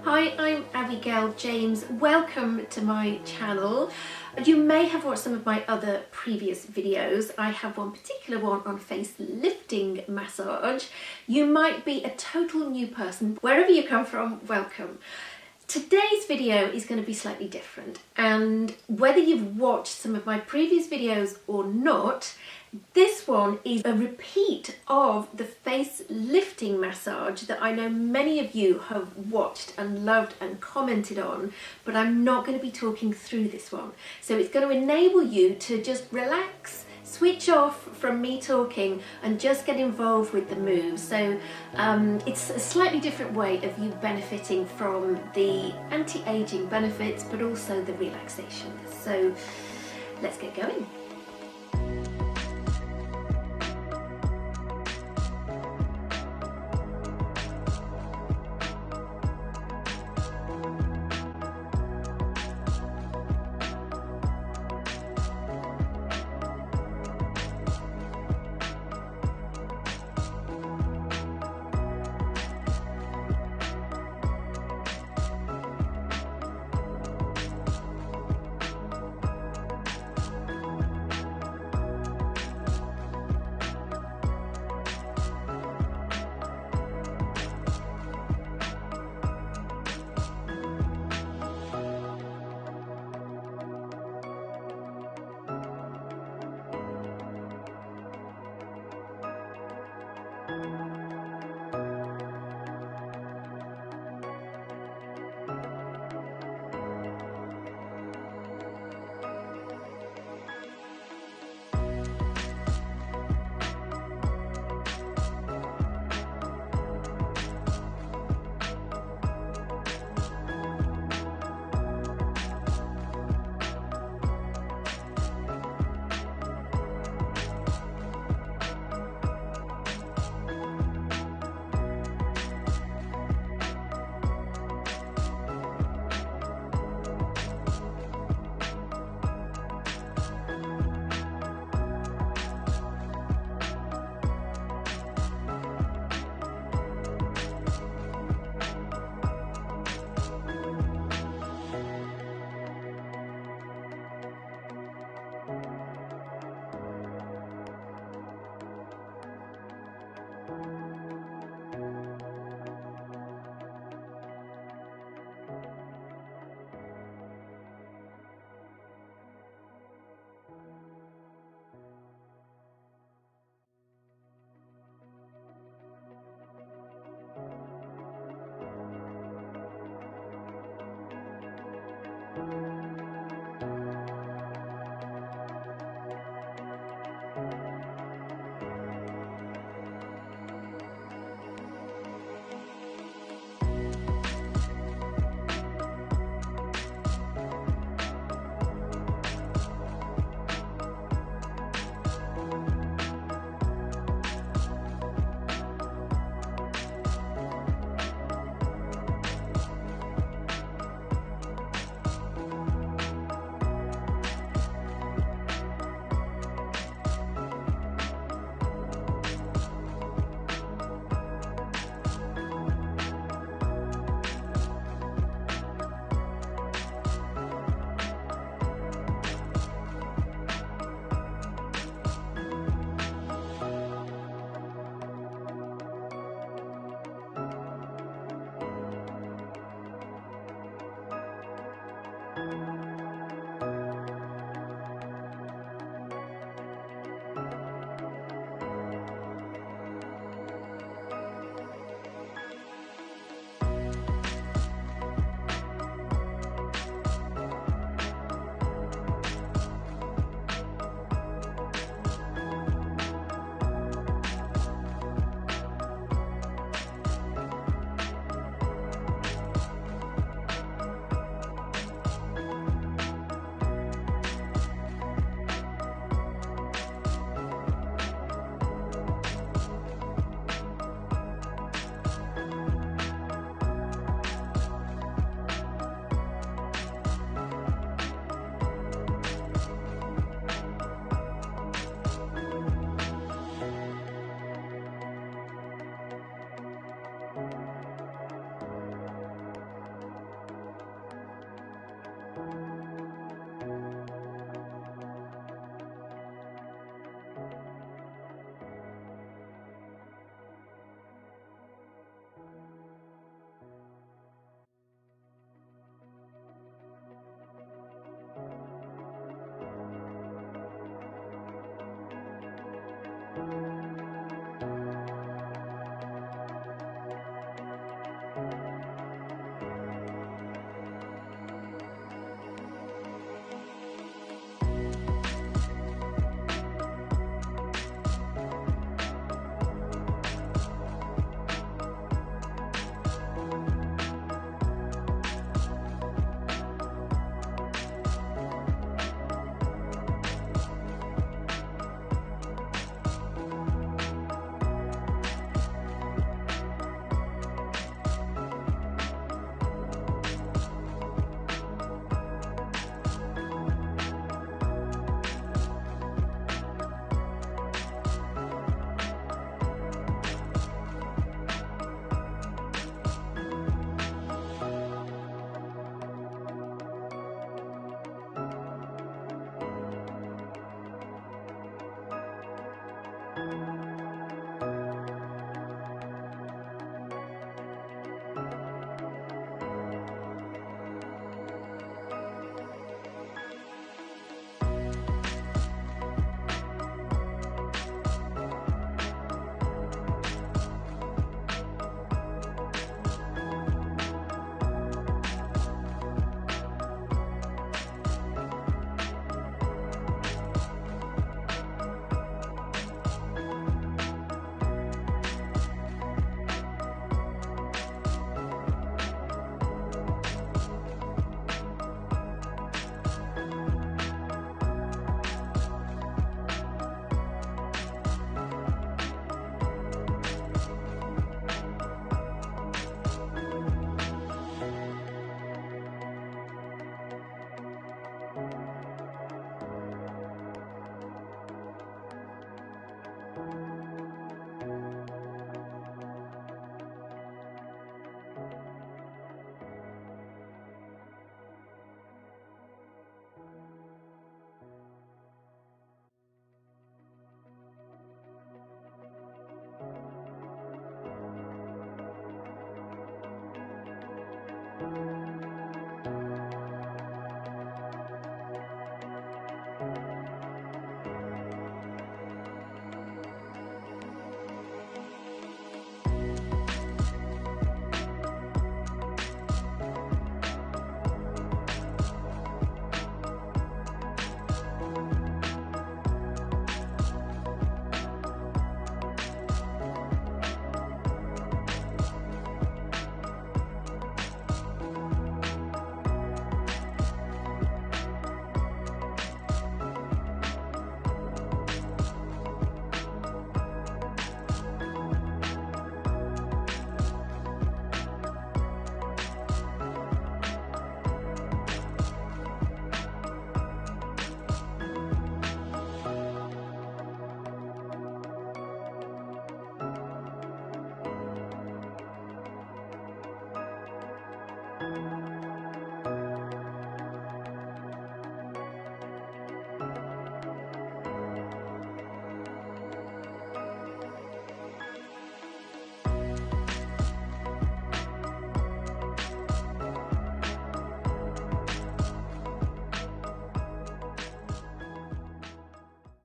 Hi, I'm Abigail James. Welcome to my channel. You may have watched some of my other previous videos. I have one particular one on face lifting massage. You might be a total new person. Wherever you come from, welcome. Today's video is going to be slightly different, and whether you've watched some of my previous videos or not, this one is a repeat of the face lifting massage that I know many of you have watched and loved and commented on, but I'm not going to be talking through this one. So it's going to enable you to just relax, switch off from me talking and just get involved with the moves. So it's a slightly different way of you benefiting from the anti-aging benefits, but also the relaxation. So let's get going.